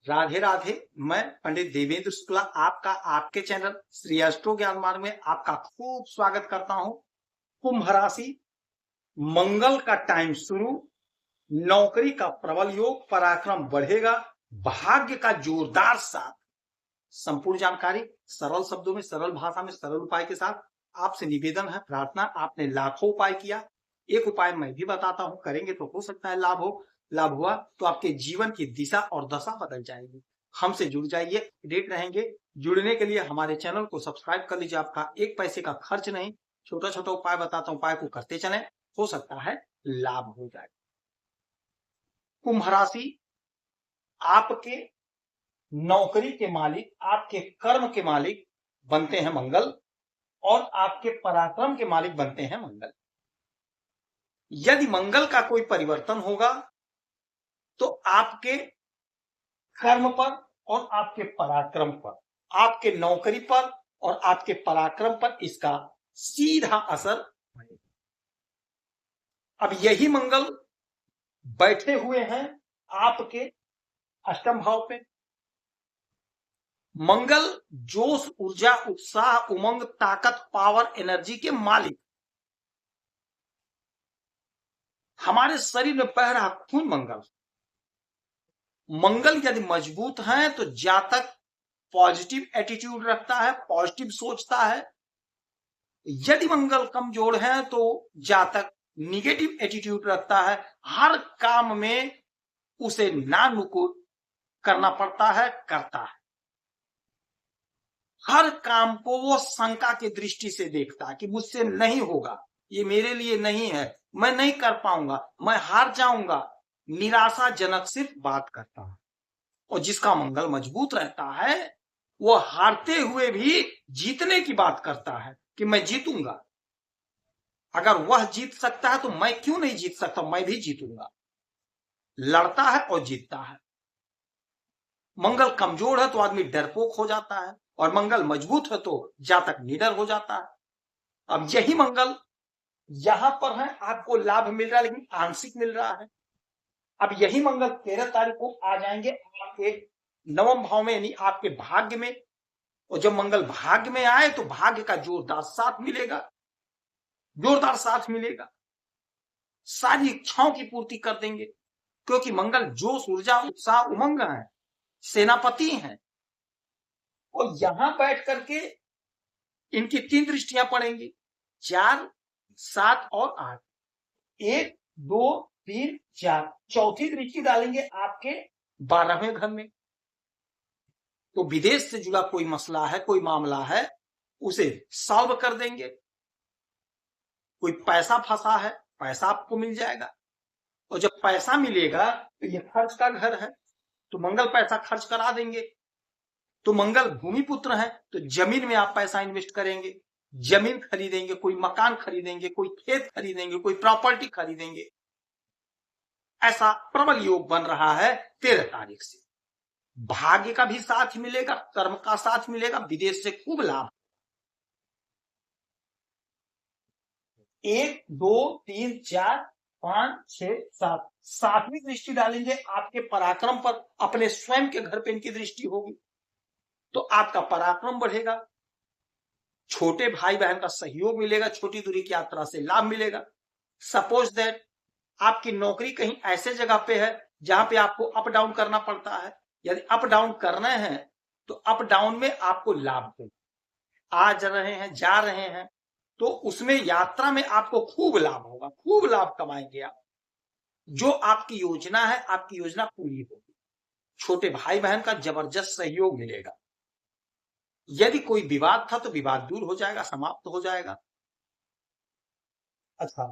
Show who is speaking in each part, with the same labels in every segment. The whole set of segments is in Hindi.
Speaker 1: राधे राधे। मैं पंडित देवेंद्र शुक्ला आपका आपके चैनल श्री एस्ट्रो ज्ञान मार्ग में आपका खूब स्वागत करता हूं। कुंभ राशि, मंगल का टाइम शुरू, नौकरी का प्रबल योग, पराक्रम बढ़ेगा, भाग्य का जोरदार साथ। संपूर्ण जानकारी सरल शब्दों में, सरल भाषा में, सरल उपाय के साथ आपसे निवेदन है, प्रार्थना। आपने लाखों उपाय किया, एक उपाय मैं भी बताता हूं, करेंगे तो हो सकता है लाभ हो। लाभ हुआ तो आपके जीवन की दिशा और दशा बदल जाएगी। हमसे जुड़ जाइए, अपडेट रहेंगे। जुड़ने के लिए हमारे चैनल को सब्सक्राइब कर लीजिए, आपका एक पैसे का खर्च नहीं। छोटा छोटा उपाय बताता हूं, उपाय को करते चलें, हो सकता है लाभ हो जाए। कुंभ राशि, आपके नौकरी के मालिक, आपके कर्म के मालिक बनते हैं मंगल, और आपके पराक्रम के मालिक बनते हैं मंगल। यदि मंगल का कोई परिवर्तन होगा तो आपके कर्म पर और आपके पराक्रम पर, आपके नौकरी पर और आपके पराक्रम पर इसका सीधा असर पड़ेगा। अब यही मंगल बैठे हुए हैं आपके अष्टम भाव पे। मंगल जोश, ऊर्जा, उत्साह, उमंग, ताकत, पावर, एनर्जी के मालिक। हमारे शरीर में बह रहा खून मंगल। मंगल यदि मजबूत है तो जातक पॉजिटिव एटीट्यूड रखता है, पॉजिटिव सोचता है। यदि मंगल कमजोर है तो जातक निगेटिव एटीट्यूड रखता है, हर काम में उसे ना नुकुर करना पड़ता है, करता है। हर काम को वो शंका की दृष्टि से देखता है कि मुझसे नहीं होगा, ये मेरे लिए नहीं है, मैं नहीं कर पाऊंगा, मैं हार जाऊंगा। निराशाजनक सिर्फ बात करता है। और जिसका मंगल मजबूत रहता है वो हारते हुए भी जीतने की बात करता है कि मैं जीतूंगा। अगर वह जीत सकता है तो मैं क्यों नहीं जीत सकता, मैं भी जीतूंगा। लड़ता है और जीतता है। मंगल कमजोर है तो आदमी डरपोक हो जाता है, और मंगल मजबूत है तो जातक निडर हो जाता है। अब यही मंगल यहां पर है, आपको लाभ मिल रहा है लेकिन आंशिक मिल रहा है। अब यही मंगल 13 तारीख को आ जाएंगे आपके नवम भाव में, यानी आपके भाग्य में। और जब मंगल भाग्य में आए तो भाग्य का जोरदार साथ मिलेगा, जोरदार साथ मिलेगा। सारी इच्छाओं की पूर्ति कर देंगे, क्योंकि मंगल जोश, ऊर्जा, उत्साह, उमंग है, सेनापति हैं। और यहां बैठ करके इनकी 3 दृष्टियां पड़ेंगी, 4, 7 और 8। 1, 2, 3, 4, चौथी दृष्टि डालेंगे आपके 12वें घर में। तो विदेश से जुड़ा कोई मसला है, कोई मामला है, उसे सॉल्व कर देंगे। कोई पैसा फंसा है, पैसा आपको मिल जाएगा। और जब पैसा मिलेगा तो ये खर्च का घर है, तो मंगल पैसा खर्च करा देंगे। तो मंगल भूमि पुत्र है तो जमीन में आप पैसा इन्वेस्ट करेंगे, जमीन खरीदेंगे, कोई मकान खरीदेंगे, कोई खेत खरीदेंगे, कोई प्रॉपर्टी खरीदेंगे। ऐसा प्रबल योग बन रहा है 13 तारीख से। भाग्य का भी साथ मिलेगा, कर्म का साथ मिलेगा, विदेश से खूब लाभ। 1, 2, 3, 4, 5, 6, 7, 7वीं दृष्टि डालेंगे आपके पराक्रम पर। अपने स्वयं के घर पे इनकी दृष्टि होगी तो आपका पराक्रम बढ़ेगा, छोटे भाई बहन का सहयोग मिलेगा, छोटी दूरी की यात्रा से लाभ मिलेगा। सपोज दैट आपकी नौकरी कहीं ऐसे जगह पे है जहां पे आपको अप डाउन करना पड़ता है। यदि अप डाउन करना है तो अप डाउन में आपको लाभ होगा। आ रहे हैं, जा रहे हैं, तो उसमें यात्रा में आपको खूब लाभ होगा, खूब लाभ कमाएंगे आप। जो आपकी योजना है, आपकी योजना पूरी होगी। छोटे भाई बहन का जबरदस्त सहयोग मिलेगा। यदि कोई विवाद था तो विवाद दूर हो जाएगा, समाप्त हो जाएगा। अच्छा,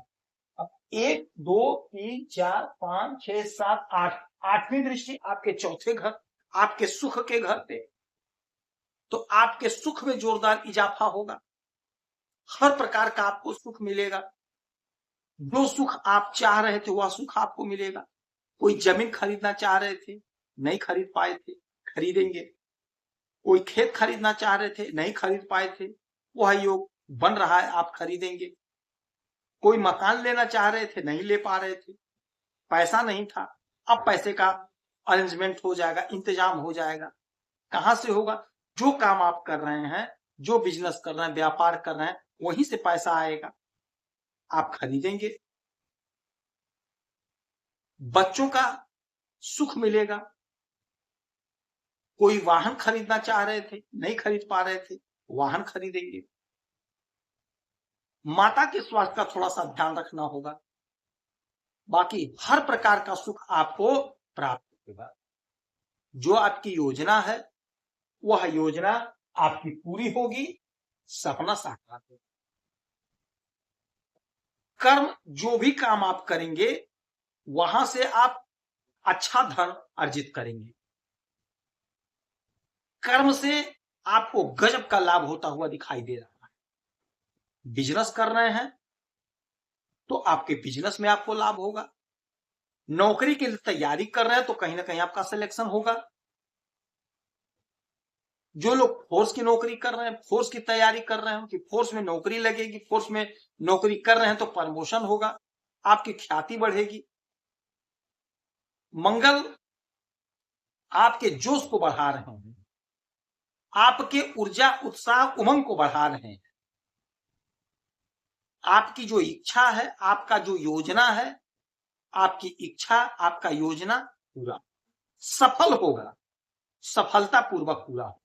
Speaker 1: अब 1, 2, 3, 4, 5, 6, 7, 8, 8वीं दृष्टि आपके चौथे घर, आपके सुख के घर पे। तो आपके सुख में जोरदार इजाफा होगा, हर प्रकार का आपको सुख मिलेगा। जो सुख आप चाह रहे थे वह सुख आपको मिलेगा। कोई जमीन खरीदना चाह रहे थे, नहीं खरीद पाए थे, खरीदेंगे। कोई खेत खरीदना चाह रहे थे, नहीं खरीद पाए थे, वह योग बन रहा है, आप खरीदेंगे। कोई मकान लेना चाह रहे थे, नहीं ले पा रहे थे, पैसा नहीं था, अब पैसे का अरेंजमेंट हो जाएगा, इंतजाम हो जाएगा। कहां से होगा? जो काम आप कर रहे हैं, जो बिजनेस कर रहे हैं, व्यापार कर रहे हैं, वहीं से पैसा आएगा, आप खरीदेंगे, बच्चों का सुख मिलेगा। कोई वाहन खरीदना चाह रहे थे, नहीं खरीद पा रहे थे, वाहन खरीदेंगे। माता के स्वास्थ्य का थोड़ा सा ध्यान रखना होगा, बाकी हर प्रकार का सुख आपको प्राप्त होगा। जो आपकी योजना है वह योजना आपकी पूरी होगी, सपना साकार होगा। कर्म, जो भी काम आप करेंगे वहां से आप अच्छा धन अर्जित करेंगे। कर्म से आपको गजब का लाभ होता हुआ दिखाई दे रहा है। बिजनेस कर रहे हैं तो आपके बिजनेस में आपको लाभ होगा। नौकरी के लिए तैयारी कर रहे हैं तो कहीं ना कहीं आपका सिलेक्शन होगा। जो लोग फोर्स की नौकरी कर रहे हैं, फोर्स की तैयारी कर रहे हैं कि फोर्स में नौकरी लगेगी, फोर्स में नौकरी कर रहे हैं तो प्रमोशन होगा, आपकी ख्याति बढ़ेगी। मंगल आपके जोश को बढ़ा रहे हैं, आपके ऊर्जा, उत्साह, उमंग को बढ़ा रहे हैं। आपकी जो इच्छा है, आपका जो योजना है, आपकी इच्छा, आपका योजना पूरा सफल होगा, सफलता पूर्वक पूरा होगा।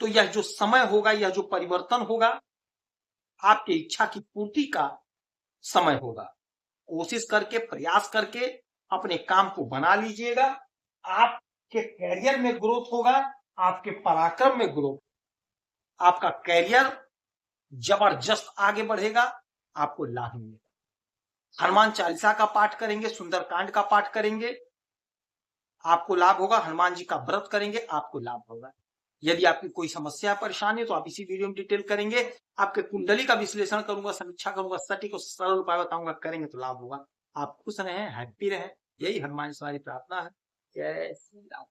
Speaker 1: तो यह जो समय होगा, यह जो परिवर्तन होगा, आपकी इच्छा की पूर्ति का समय होगा। कोशिश करके, प्रयास करके अपने काम को बना लीजिएगा। आपके कैरियर में ग्रोथ होगा, आपके पराक्रम में ग्रोथ, आपका कैरियर जबरदस्त आगे बढ़ेगा, आपको लाभ मिलेगा। हनुमान चालीसा का पाठ करेंगे, सुंदरकांड का पाठ करेंगे, आपको लाभ होगा। हनुमान जी का व्रत करेंगे, आपको लाभ होगा। यदि आपकी कोई समस्या परेशानी है तो आप इसी वीडियो में डिटेल करेंगे। आपके कुंडली का विश्लेषण करूंगा, समीक्षा करूंगा, सटीक और सरल उपाय बताऊंगा, करेंगे तो लाभ होगा। आप खुश रहें, हैप्पी रहें, यही हनुमान से हमारी प्रार्थना है। जय श्री राम।